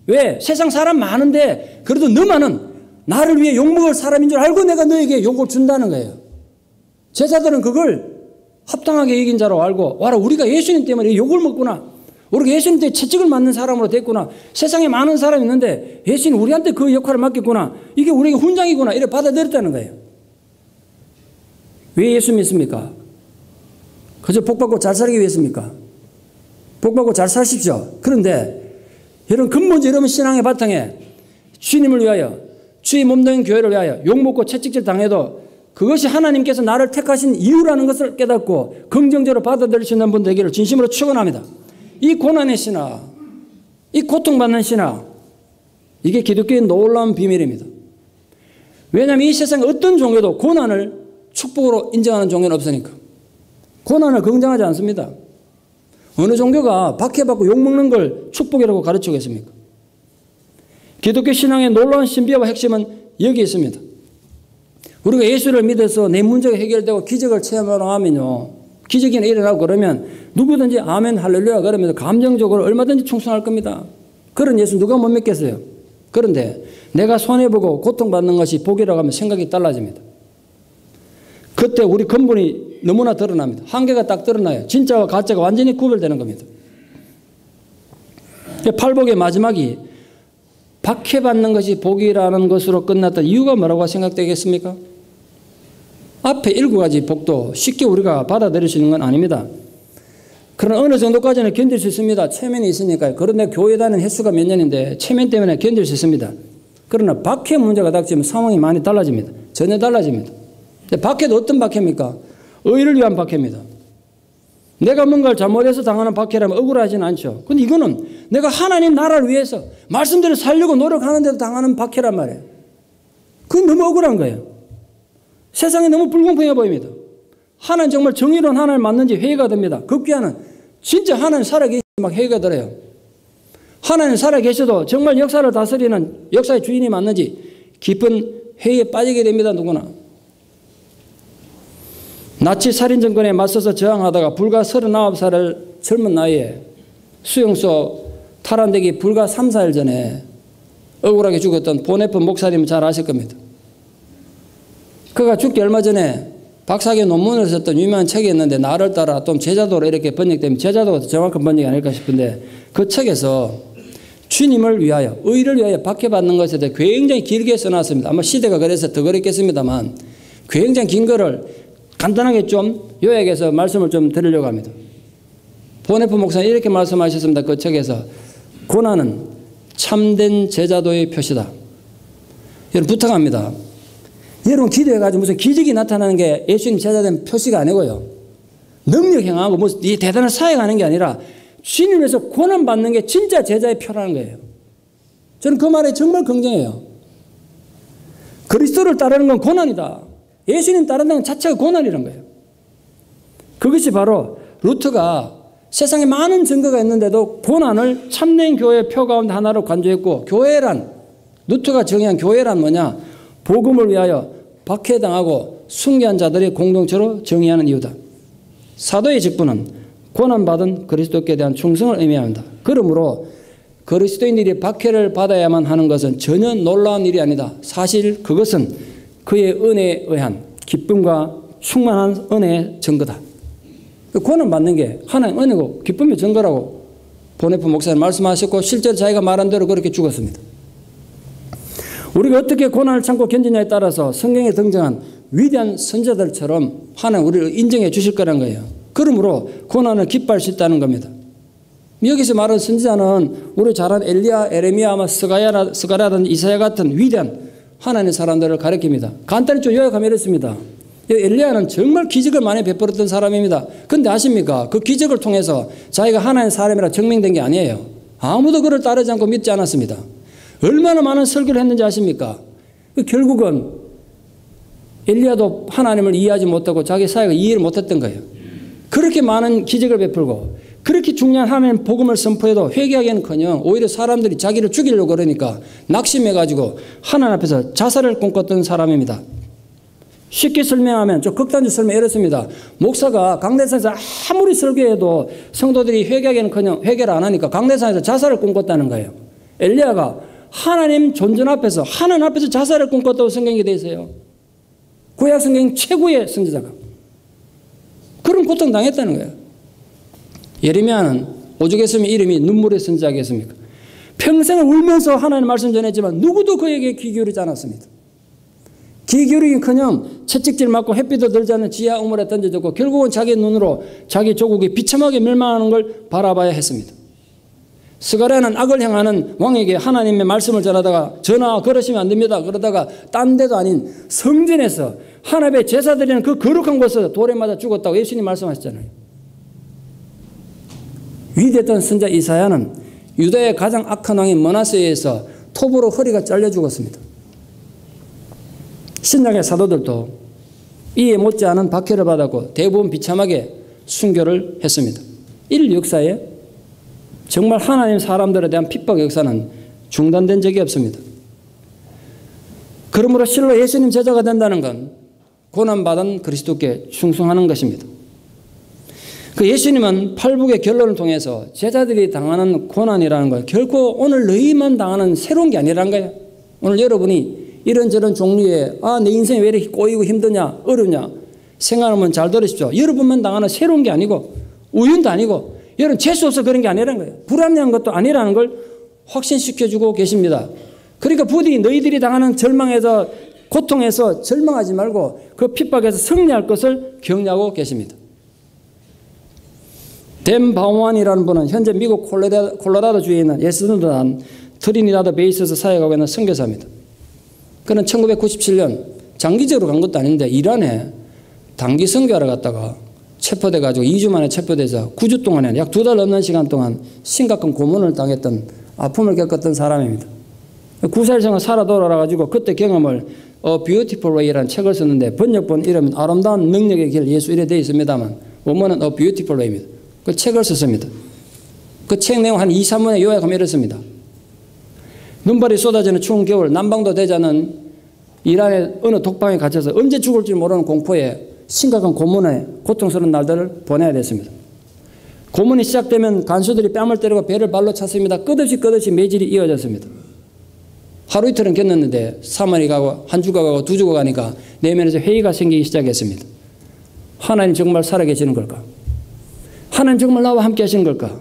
왜? 세상 사람 많은데 그래도 너만은 나를 위해 욕먹을 사람인 줄 알고 내가 너에게 욕을 준다는 거예요. 제자들은 그걸 합당하게 여긴 자로 알고, 와라 우리가 예수님 때문에 욕을 먹구나, 우리가 예수님 때문에 채찍을 맞는 사람으로 됐구나, 세상에 많은 사람이 있는데 예수님 우리한테 그 역할을 맡겼구나, 이게 우리에게 훈장이구나, 이렇게 받아들였다는 거예요. 왜 예수 믿습니까? 그저 복받고 잘 살기 위해서입니까? 복받고 잘 사십시오. 그런데 여러분 근본적으로 여러분 신앙의 바탕에 주님을 위하여, 주의 몸된 교회를 위하여 욕먹고 채찍질 당해도 그것이 하나님께서 나를 택하신 이유라는 것을 깨닫고 긍정적으로 받아들일 수 있는 분 되기를 진심으로 축원합니다. 이 고난의 신앙, 이 고통받는 신앙, 이게 기독교의 놀라운 비밀입니다. 왜냐하면 이 세상에 어떤 종교도 고난을 축복으로 인정하는 종교는 없으니까. 고난을 긍정하지 않습니다. 어느 종교가 박해받고 욕먹는 걸 축복이라고 가르치겠습니까? 기독교 신앙의 놀라운 신비와 핵심은 여기 있습니다. 우리가 예수를 믿어서 내 문제가 해결되고 기적을 체험하러 하면요, 기적이 일어나고 그러면 누구든지 아멘 할렐루야 그러면서 감정적으로 얼마든지 충성할 겁니다. 그런 예수 누가 못 믿겠어요? 그런데 내가 손해보고 고통받는 것이 복이라고 하면 생각이 달라집니다. 그때 우리 근본이 너무나 드러납니다. 한계가 딱 드러나요. 진짜와 가짜가 완전히 구별되는 겁니다. 팔복의 마지막이 박해받는 것이 복이라는 것으로 끝났던 이유가 뭐라고 생각되겠습니까? 앞에 7가지 복도 쉽게 우리가 받아들일 수 있는 건 아닙니다. 그러나 어느 정도까지는 견딜 수 있습니다. 체면이 있으니까요. 그런데 교회 다니는 횟수가 몇 년인데 체면 때문에 견딜 수 있습니다. 그러나 박해 문제가 닥치면 상황이 많이 달라집니다. 전혀 달라집니다. 근데 박해도 어떤 박해입니까? 의를 위한 박해입니다. 내가 뭔가를 잘못해서 당하는 박해라면 억울하지는 않죠. 근데 이거는 내가 하나님 나라를 위해서 말씀대로 살려고 노력하는데도 당하는 박해란 말이에요. 그건 너무 억울한 거예요. 세상이 너무 불공평해 보입니다. 하나님 정말 정의로운 하나님 맞는지 회의가 됩니다. 급기야는 진짜 하나님 살아계시 막 회의가 들어요. 하나님 살아계셔도 정말 역사를 다스리는 역사의 주인이 맞는지 깊은 회의에 빠지게 됩니다. 누구나. 나치 살인 정권에 맞서서 저항하다가 불과 39살을 젊은 나이에 수용소 탈환되기 불과 3, 4일 전에 억울하게 죽었던 보네프 목사님은 잘 아실 겁니다. 그가 죽기 얼마 전에 박사학위 논문을 썼던 유명한 책이 있는데 나를 따라 또 제자도로 이렇게 번역되면 제자도가 더 정확한 번역이 아닐까 싶은데 그 책에서 주님을 위하여 의를 위하여 박해받는 것에 대해 굉장히 길게 써놨습니다. 아마 시대가 그래서 더 그랬겠습니다만 굉장히 긴 거를 간단하게 좀 요약해서 말씀을 좀 드리려고 합니다. 보네프 목사님 이렇게 말씀하셨습니다. 그 책에서 고난은 참된 제자도의 표시다. 여러분 부탁합니다. 여러분 기도해가지고 무슨 기적이 나타나는 게 예수님 제자된 표시가 아니고요. 능력 행하고 무슨 대단한 사역하는 게 아니라 주님에서 고난받는 게 진짜 제자의 표라는 거예요. 저는 그 말에 정말 긍정해요. 그리스도를 따르는 건 고난이다. 예수님 따른다는 건 자체가 고난이란 거예요. 그것이 바로 루터가 세상에 많은 증거가 있는데도 고난을 참된 교회의 표 가운데 하나로 간주했고 교회란 루터가 정의한 교회란 뭐냐? 복음을 위하여 박해당하고 순교한 자들의 공동체로 정의하는 이유다. 사도의 직분은 고난받은 그리스도께 대한 충성을 의미합니다. 그러므로 그리스도인들이 박해를 받아야만 하는 것은 전혀 놀라운 일이 아니다. 사실 그것은 그의 은혜에 의한 기쁨과 충만한 은혜의 증거다. 고난받는 게 하나의 은혜고 기쁨의 증거라고 보네프 목사님 말씀하셨고 실제로 자기가 말한 대로 그렇게 죽었습니다. 우리가 어떻게 고난을 참고 견디냐에 따라서 성경에 등장한 위대한 선지자들처럼 하나님 우리를 인정해 주실 거란 거예요. 그러므로 고난을 기뻐할 수 있다는 겁니다. 여기서 말하는 선지자는 우리 잘 아는 엘리야, 에레미야, 아마 스가랴라든지 이사야 같은 위대한 하나님의 사람들을 가리킵니다. 간단히 좀 요약하면 이렇습니다. 엘리야는 정말 기적을 많이 베풀었던 사람입니다. 그런데 아십니까? 그 기적을 통해서 자기가 하나님의 사람이라 증명된 게 아니에요. 아무도 그를 따르지 않고 믿지 않았습니다. 얼마나 많은 설교를 했는지 아십니까? 결국은 엘리야도 하나님을 이해하지 못하고 자기 사역을 이해를 못했던 거예요. 그렇게 많은 기적을 베풀고 그렇게 중요한 하나님 복음을 선포해도 회개하기는커녕 오히려 사람들이 자기를 죽이려고 그러니까 낙심해가지고 하나님 앞에서 자살을 꿈꿨던 사람입니다. 쉽게 설명하면 좀 극단적으로 설명해 이렇습니다. 목사가 강대상에서 아무리 설교해도 성도들이 회개하기는커녕 회개를 안 하니까 강대상에서 자살을 꿈꿨다는 거예요. 엘리야가 하나님 존전 앞에서 하나님 앞에서 자살을 꿈꿨다고 성경에 되어 있어요. 구약 성경 최고의 선지자가 그런 고통 당했다는 거예요. 예레미야는 오죽했으면 이름이 눈물의 선지자겠습니까? 평생을 울면서 하나님 말씀 전했지만 누구도 그에게 귀 기울이지 않았습니다. 귀 기울이기는커녕 채찍질 맞고 햇빛도 들지 않는 지하 우물에 던져졌고 결국은 자기 눈으로 자기 조국이 비참하게 멸망하는 걸 바라봐야 했습니다. 스가랴는 악을 행하는 왕에게 하나님의 말씀을 전하다가 전하 그러시면 안 됩니다. 그러다가 딴 데도 아닌 성전에서 하나님의 제사 드리는 그 거룩한 곳에서 돌에 맞아 죽었다고 예수님 말씀하셨잖아요. 위대했던 선지자 이사야는 유다의 가장 악한 왕인 므낫세에 의해서 톱으로 허리가 잘려 죽었습니다. 신약의 사도들도 이에 못지않은 박해를 받았고 대부분 비참하게 순교를 했습니다. 인류 역사에 정말 하나님 사람들에 대한 핍박 역사는 중단된 적이 없습니다. 그러므로 실로 예수님 제자가 된다는 건 고난받은 그리스도께 충성하는 것입니다. 그 예수님은 팔복의 결론을 통해서 제자들이 당하는 고난이라는 건 결코 오늘 너희만 당하는 새로운 게 아니라는 거예요. 오늘 여러분이 이런저런 종류의 내 인생이 왜 이렇게 꼬이고 힘드냐 어렵냐 생각하면 잘 들으십시오. 여러분만 당하는 새로운 게 아니고 우연도 아니고 여러분 재수없어 그런 게 아니라는 거예요. 불합리한 것도 아니라는 걸 확신시켜주고 계십니다. 그러니까 부디 너희들이 당하는 절망에서 고통에서 절망하지 말고 그 핍박에서 승리할 것을 격려하고 계십니다. 댄 바우만이라는 분은 현재 미국 콜로라도주에 있는 예수님단 트리니다드 베이스에서 사역하고 있는 선교사입니다. 그는 1997년 장기적으로 간 것도 아닌데 이란에 단기 선교하러 갔다가 체포돼가지고 2주 만에 체포돼서 9주 동안에 약 2달 넘는 시간 동안 심각한 고문을 당했던 아픔을 겪었던 사람입니다. 9살 생활 살아 돌아가지고 그때 경험을 A Beautiful Way라는 책을 썼는데 번역본 이름은 아름다운 능력의 길 예수 이래 되어 있습니다만 원문은 A Beautiful Way입니다. 그 책을 썼습니다. 그 책 내용 한 2, 3분에 요약하면 이렇습니다. 눈발이 쏟아지는 추운 겨울 난방도 되지 않은 이란의 어느 독방에 갇혀서 언제 죽을지 모르는 공포에 심각한 고문에 고통스러운 날들을 보내야 됐습니다. 고문이 시작되면 간수들이 뺨을 때리고 배를 발로 찼습니다. 끝없이 매질이 이어졌습니다. 하루 이틀은 겪었는데 3일이 가고 한 주가 가고 2주가 가니까 내면에서 회의가 생기기 시작했습니다. 하나님 정말 살아계시는 걸까? 하나님 정말 나와 함께 하시는 걸까?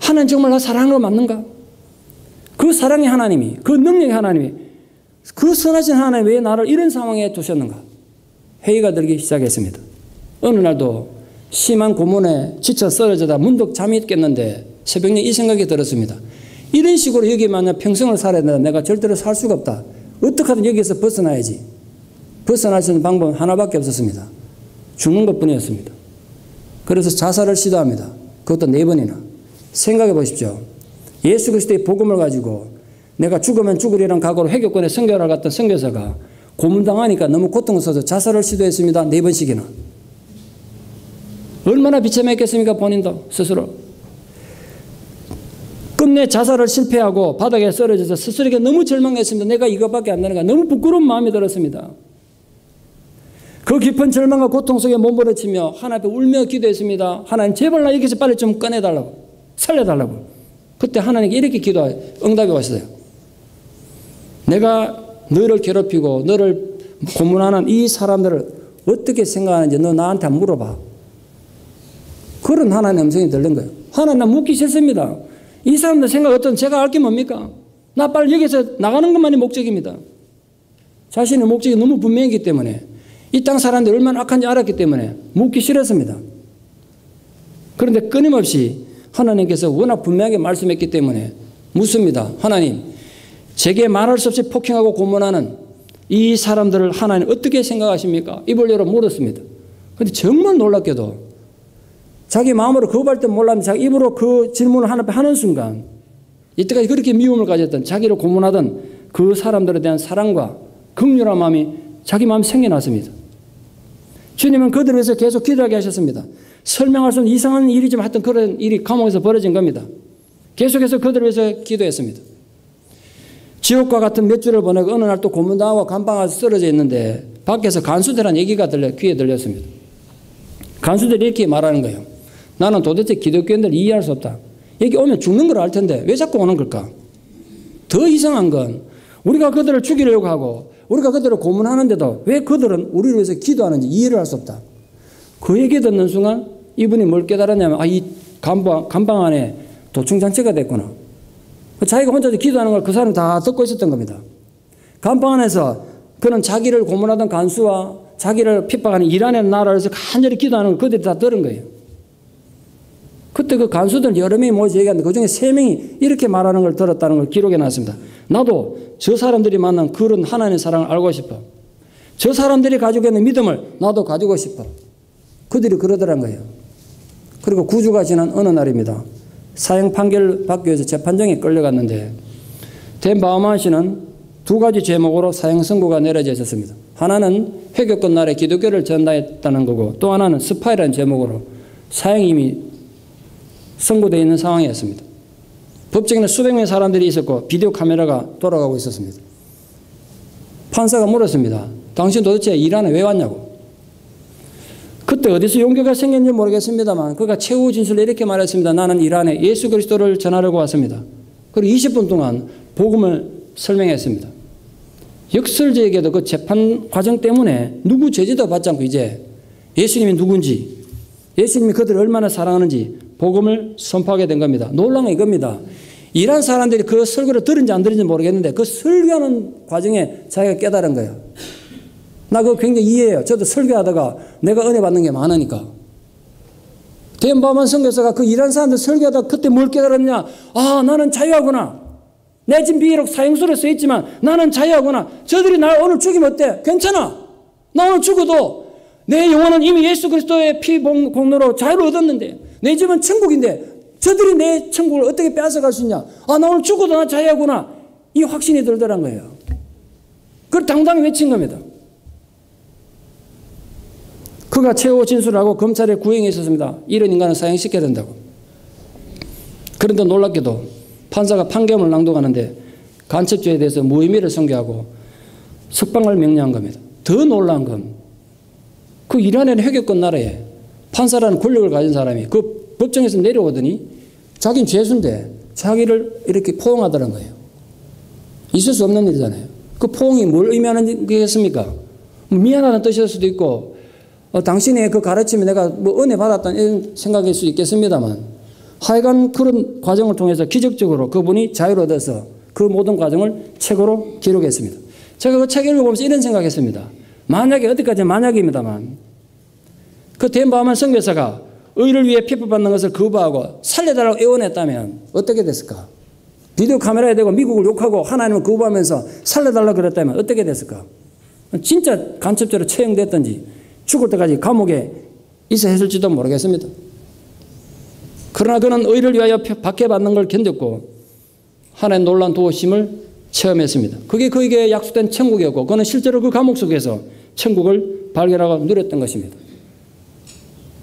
하나님 정말 나 사랑하는 거 맞는가? 그 사랑의 하나님이, 그 능력의 하나님이, 그 선하신 하나님이 왜 나를 이런 상황에 두셨는가? 회의가 들기 시작했습니다. 어느 날도 심한 고문에 지쳐 쓰러져다 문득 잠이 깼는데 새벽에 이 생각이 들었습니다. 이런 식으로 여기 만약 평생을 살아야 된다. 내가 절대로 살 수가 없다. 어떻게든 여기에서 벗어나야지. 벗어날 수 있는 방법은 하나밖에 없었습니다. 죽는 것뿐이었습니다. 그래서 자살을 시도합니다. 그것도 4번이나. 생각해 보십시오. 예수 그리스도의 복음을 가지고 내가 죽으면 죽으리란 각오로 회교권에 선교를 갔던 선교사가 고문당하니까 너무 고통스러워서 자살을 시도했습니다. 4번씩이나. 얼마나 비참했겠습니까? 본인도 스스로. 끝내 자살을 실패하고 바닥에 쓰러져서 스스로에게 너무 절망했습니다. 내가 이것밖에 안 되는가. 너무 부끄러운 마음이 들었습니다. 그 깊은 절망과 고통 속에 몸부러치며 하나님 앞에 울며 기도했습니다. 하나님 제발 나 여기서 빨리 좀 꺼내달라고. 살려달라고. 그때 하나님께 이렇게 응답이 왔어요. 내가 너를 괴롭히고 너를 고문하는 이 사람들을 어떻게 생각하는지 너 나한테 물어봐. 그런 하나님의 음성이 들린 거예요. 하나님 나 묻기 싫습니다. 이 사람들 생각 어떤 제가 알 게 뭡니까? 나 빨리 여기서 나가는 것만이 목적입니다. 자신의 목적이 너무 분명했기 때문에 이 땅 사람들이 얼마나 악한지 알았기 때문에 묻기 싫었습니다. 그런데 끊임없이 하나님께서 워낙 분명하게 말씀했기 때문에 묻습니다. 하나님, 제게 말할 수 없이 폭행하고 고문하는 이 사람들을 하나님 어떻게 생각하십니까? 입을 열어 물었습니다. 그런데 정말 놀랍게도 자기 마음으로 거부할 때 몰랐는데 자기 입으로 그 질문을 하나님 하는 순간 이때까지 그렇게 미움을 가졌던 자기를 고문하던 그 사람들에 대한 사랑과 긍휼한 마음이 자기 마음에 생겨났습니다. 주님은 그들을 위해서 계속 기도하게 하셨습니다. 설명할 수 없는 이상한 일이지만 하여튼 그런 일이 감옥에서 벌어진 겁니다. 계속해서 그들을 위해서 기도했습니다. 지옥과 같은 몇 주를 보내고 어느 날 또 고문당하고 감방에서 쓰러져 있는데 밖에서 간수들한 얘기가 귀에 들렸습니다. 간수들이 이렇게 말하는 거예요. 나는 도대체 기독교인들 이해할 수 없다. 여기 오면 죽는 걸 알 텐데 왜 자꾸 오는 걸까? 더 이상한 건 우리가 그들을 죽이려고 하고 우리가 그들을 고문하는데도 왜 그들은 우리를 위해서 기도하는지 이해를 할 수 없다. 그 얘기 듣는 순간 이분이 뭘 깨달았냐면 이 감방 안에 도충장치가 됐구나. 자기가 혼자서 기도하는 걸 그 사람이 다 듣고 있었던 겁니다. 감방 안에서 그는 자기를 고문하던 간수와 자기를 핍박하는 이란의 나라에서 간절히 기도하는 걸 그들이 다 들은 거예요. 그때 그 간수들 여러 명이 모여서 얘기하는데 그중에 3명이 이렇게 말하는 걸 들었다는 걸 기록해 놨습니다. 나도 저 사람들이 만난 그런 하나님의 사랑을 알고 싶어. 저 사람들이 가지고 있는 믿음을 나도 가지고 싶어. 그들이 그러더란 거예요. 그리고 9주가 지난 어느 날입니다. 사형 판결을 받기 위해서 재판정에 끌려갔는데 댄 바우만 씨는 2가지 제목으로 사형 선고가 내려져 있었습니다. 하나는 회개권 나라의 기독교를 전달했다는 거고 또 하나는 스파이라는 제목으로 사형이 이미 선고되어 있는 상황이었습니다. 법정에는 수백 명의 사람들이 있었고 비디오 카메라가 돌아가고 있었습니다. 판사가 물었습니다. 당신 도대체 이란에 왜 왔냐고. 그때 어디서 용기가 생겼는지 모르겠습니다만 그가 최후 진술을 이렇게 말했습니다. 나는 이란에 예수 그리스도를 전하려고 왔습니다. 그리고 20분 동안 복음을 설명했습니다. 역설적에도 그 재판 과정 때문에 누구 제지도 받지 않고 이제 예수님이 누군지 예수님이 그들을 얼마나 사랑하는지 복음을 선포하게 된 겁니다. 놀라운 게 이겁니다. 이란 사람들이 그 설교를 들은지 안 들은지 모르겠는데 그 설교하는 과정에 자기가 깨달은 거예요. 나 그거 굉장히 이해해요. 저도 설교하다가 내가 은혜 받는 게 많으니까. 덴바만 선교사가 그 이란 사람들 설교하다가 그때 뭘 깨달았냐. 아, 나는 자유하구나. 내 지금 비록 사형수로 써있지만 나는 자유하구나. 저들이 날 오늘 죽이면 어때? 괜찮아. 나 오늘 죽어도 내 영혼은 이미 예수 그리스도의 피 공로로 자유를 얻었는데 내 집은 천국인데 저들이 내 천국을 어떻게 빼앗아갈 수 있냐. 아, 나 오늘 죽어도 나 자유하구나. 이 확신이 들더란 거예요. 그걸 당당히 외친 겁니다. 그가 최후 진술하고 검찰에 구형이 있었습니다. 이런 인간은 사형시켜야 된다고. 그런데 놀랍게도 판사가 판결문을 낭독하는데 간첩죄에 대해서 무혐의를 선고하고 석방을 명령한 겁니다. 더 놀라운 건 그 이란의 회개권 나라에 판사라는 권력을 가진 사람이 그 법정에서 내려오더니 자기는 죄수인데 자기를 이렇게 포옹하더란 거예요. 있을 수 없는 일이잖아요. 그 포옹이 뭘 의미하는 게겠습니까? 미안하다는 뜻일 수도 있고 당신의 그 가르침에 내가 뭐 은혜 받았다는 이런 생각일 수 있겠습니다만 하여간 그런 과정을 통해서 기적적으로 그분이 자유를 얻어서 그 모든 과정을 책으로 기록했습니다. 제가 그 책 읽어보면서 이런 생각했습니다. 만약에 어디까지 만약입니다만 그 덴바만 선교사가 의를 위해 핍박받는 것을 거부하고 살려달라고 애원했다면 어떻게 됐을까? 비디오 카메라에 대고 미국을 욕하고 하나님을 거부하면서 살려달라고 그랬다면 어떻게 됐을까? 진짜 간첩죄로 처형됐든지 죽을 때까지 감옥에 있어 했을지도 모르겠습니다. 그러나 그는 의를 위하여 박해받는 걸 견뎠고 하나님의 놀라운 도우심을 체험했습니다. 그게 그에게 약속된 천국이었고 그는 실제로 그 감옥 속에서 천국을 발견하고 누렸던 것입니다.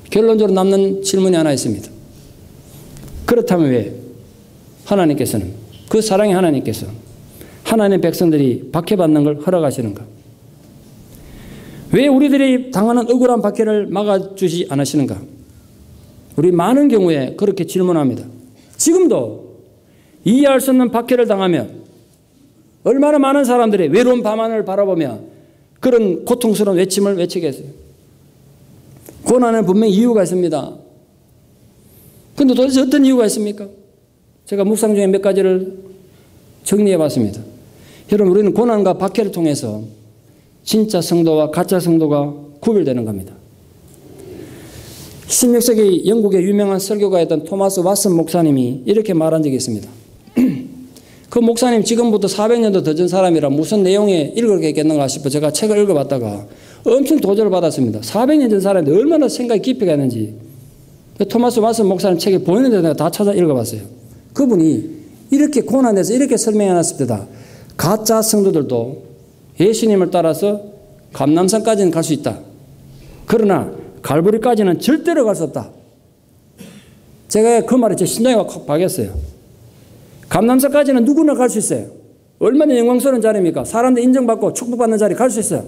결론적으로 남는 질문이 하나 있습니다. 그렇다면 왜 하나님께서는 그 사랑의 하나님께서 하나님의 백성들이 박해받는 걸 허락하시는가? 왜 우리들이 당하는 억울한 박해를 막아주지 않으시는가? 우리 많은 경우에 그렇게 질문합니다. 지금도 이해할 수 없는 박해를 당하며 얼마나 많은 사람들이 외로운 밤하늘을 바라보며 그런 고통스러운 외침을 외치겠어요. 고난은 분명히 이유가 있습니다. 그런데 도대체 어떤 이유가 있습니까? 제가 묵상 중에 몇 가지를 정리해 봤습니다. 여러분, 우리는 고난과 박해를 통해서 진짜 성도와 가짜 성도가 구별되는 겁니다. 16세기 영국의 유명한 설교가였던 토마스 왓슨 목사님이 이렇게 말한 적이 있습니다. 그 목사님 지금부터 400년도 더 전 사람이라 무슨 내용에 읽었겠는가 싶어 제가 책을 읽어봤다가 엄청 도전을 받았습니다. 400년 전 사람인데 얼마나 생각이 깊이가 있는지 토마스 왓슨 목사님 책에 보이는 데서 내가 다 찾아 읽어봤어요. 그분이 이렇게 고난에서 이렇게 설명해놨습니다. 가짜 성도들도 예수님을 따라서 감람산까지는 갈 수 있다. 그러나 갈보리까지는 절대로 갈 수 없다. 제가 그 말에 제 심장이 확 박였어요. 감람산까지는 누구나 갈 수 있어요. 얼마나 영광스러운 자리입니까? 사람들 인정받고 축복받는 자리 갈 수 있어요.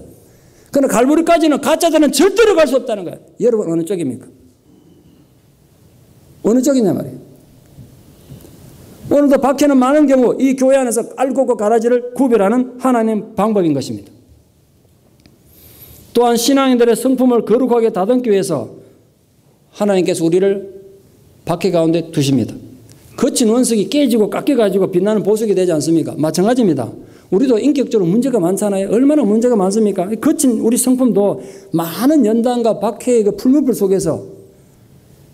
그러나 갈보리까지는 가짜들은 절대로 갈 수 없다는 거예요. 여러분 어느 쪽입니까? 어느 쪽이냐 말이에요. 오늘도 박해는 많은 경우 이 교회 안에서 알곡과 가라지를 구별하는 하나님 방법인 것입니다. 또한 신앙인들의 성품을 거룩하게 다듬기 위해서 하나님께서 우리를 박해 가운데 두십니다. 거친 원석이 깨지고 깎여가지고 빛나는 보석이 되지 않습니까? 마찬가지입니다. 우리도 인격적으로 문제가 많잖아요. 얼마나 문제가 많습니까? 거친 우리 성품도 많은 연단과 박해의 그 풀무불 속에서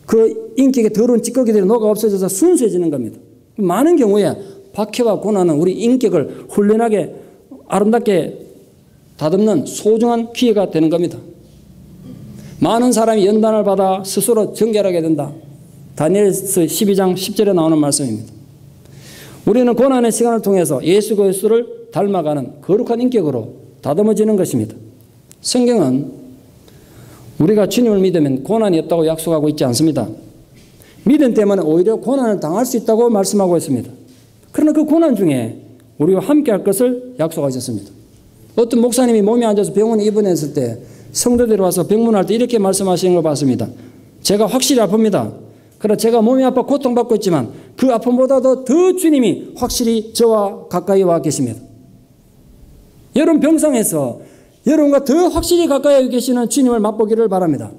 그 인격의 더러운 찌꺼기들이 녹아 없어져서 순수해지는 겁니다. 많은 경우에 박해와 고난은 우리 인격을 훈련하게 아름답게 다듬는 소중한 기회가 되는 겁니다. 많은 사람이 연단을 받아 스스로 정결하게 된다. 다니엘서 12장 10절에 나오는 말씀입니다. 우리는 고난의 시간을 통해서 예수 그리스도를 닮아가는 거룩한 인격으로 다듬어지는 것입니다. 성경은 우리가 주님을 믿으면 고난이 없다고 약속하고 있지 않습니다. 믿음 때문에 오히려 고난을 당할 수 있다고 말씀하고 있습니다. 그러나 그 고난 중에 우리와 함께할 것을 약속하셨습니다. 어떤 목사님이 몸이 안 좋아서 병원에 입원했을 때 성도들이 와서 병문할 때 이렇게 말씀하시는 걸 봤습니다. 제가 확실히 아픕니다. 그러나 제가 몸이 아파 고통받고 있지만 그 아픔보다도 더 주님이 확실히 저와 가까이 와 계십니다. 여러분 병상에서 여러분과 더 확실히 가까이 계시는 주님을 맛보기를 바랍니다.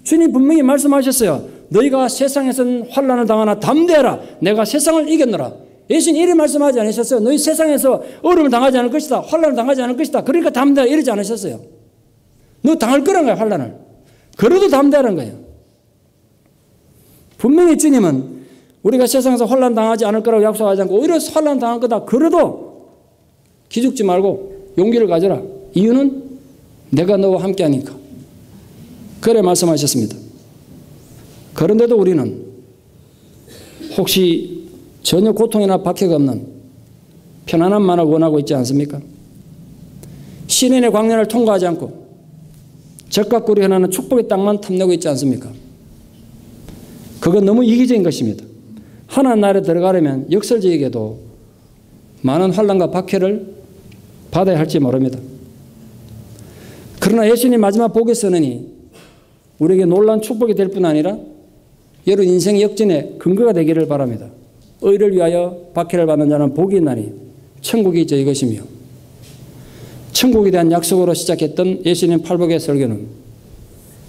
주님 분명히 말씀하셨어요. 너희가 세상에서는 환난을 당하나 담대하라. 내가 세상을 이겼노라. 예수님 이렇게 말씀하지 않으셨어요. 너희 세상에서 어려움을 당하지 않을 것이다. 환난을 당하지 않을 것이다. 그러니까 담대하라 이러지 않으셨어요. 너 당할 거란 거야 환난을. 그래도 담대하라는 거예요. 분명히 주님은 우리가 세상에서 환난 당하지 않을 거라고 약속하지 않고 오히려 환난 당할 거다. 그래도 기죽지 말고 용기를 가져라. 이유는 내가 너와 함께하니까. 그래 말씀하셨습니다. 그런데도 우리는 혹시 전혀 고통이나 박해가 없는 편안함만을 원하고 있지 않습니까? 신인의 광야를 통과하지 않고 적각구리 하나는 축복의 땅만 탐내고 있지 않습니까? 그건 너무 이기적인 것입니다. 하나님 나라에 들어가려면 역설적이게도 많은 환난과 박해를 받아야 할지 모릅니다. 그러나 예수님 마지막 복에 서느니 우리에게 놀라운 축복이 될 뿐 아니라 여러분 인생 역전의 근거가 되기를 바랍니다. 의를 위하여 박해를 받는 자는 복이 있나니 천국이 저희 것이며 천국에 대한 약속으로 시작했던 예수님 팔복의 설교는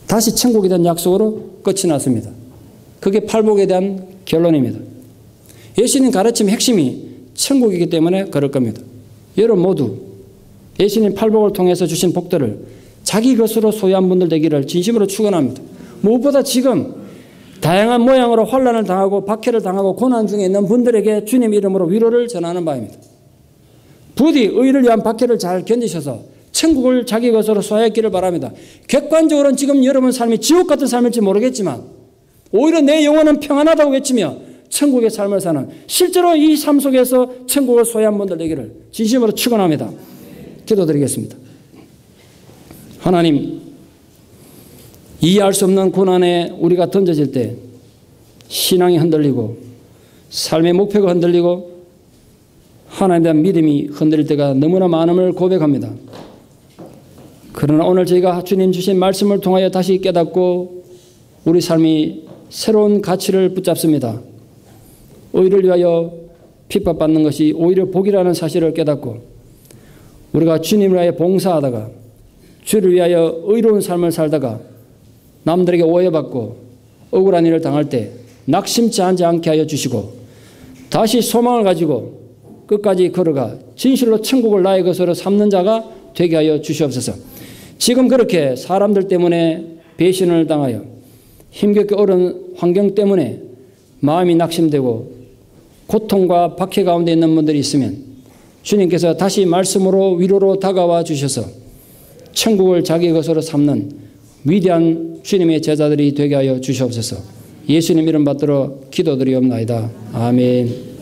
다시 천국에 대한 약속으로 끝이 났습니다. 그게 팔복에 대한 결론입니다. 예수님 가르침의 핵심이 천국이기 때문에 그럴 겁니다. 여러분 모두 예수님 팔복을 통해서 주신 복들을 자기 것으로 소유한 분들 되기를 진심으로 축원합니다. 무엇보다 지금 다양한 모양으로 환난을 당하고 박해를 당하고 고난 중에 있는 분들에게 주님 이름으로 위로를 전하는 바입니다. 부디 의를 위한 박해를 잘 견디셔서 천국을 자기 것으로 소유했기를 바랍니다. 객관적으로는 지금 여러분 삶이 지옥 같은 삶일지 모르겠지만 오히려 내 영혼은 평안하다고 외치며 천국의 삶을 사는 실제로 이 삶 속에서 천국을 소유한 분들 되기를 진심으로 축원합니다. 기도드리겠습니다. 하나님, 이해할 수 없는 고난에 우리가 던져질 때 신앙이 흔들리고 삶의 목표가 흔들리고 하나님에 대한 믿음이 흔들릴 때가 너무나 많음을 고백합니다. 그러나 오늘 저희가 주님 주신 말씀을 통하여 다시 깨닫고 우리 삶이 새로운 가치를 붙잡습니다. 의를 위하여 핍박받는 것이 오히려 복이라는 사실을 깨닫고 우리가 주님을 위하여 봉사하다가 주를 위하여 의로운 삶을 살다가 남들에게 오해받고 억울한 일을 당할 때 낙심치 않게 하여 주시고 다시 소망을 가지고 끝까지 걸어가 진실로 천국을 나의 것으로 삼는 자가 되게 하여 주시옵소서. 지금 그렇게 사람들 때문에 배신을 당하여 힘겹게 어려운 환경 때문에 마음이 낙심되고 고통과 박해 가운데 있는 분들이 있으면 주님께서 다시 말씀으로 위로로 다가와 주셔서 천국을 자기 것으로 삼는 위대한 주님의 제자들이 되게 하여 주시옵소서. 예수님 이름 받들어 기도드리옵나이다. 아멘.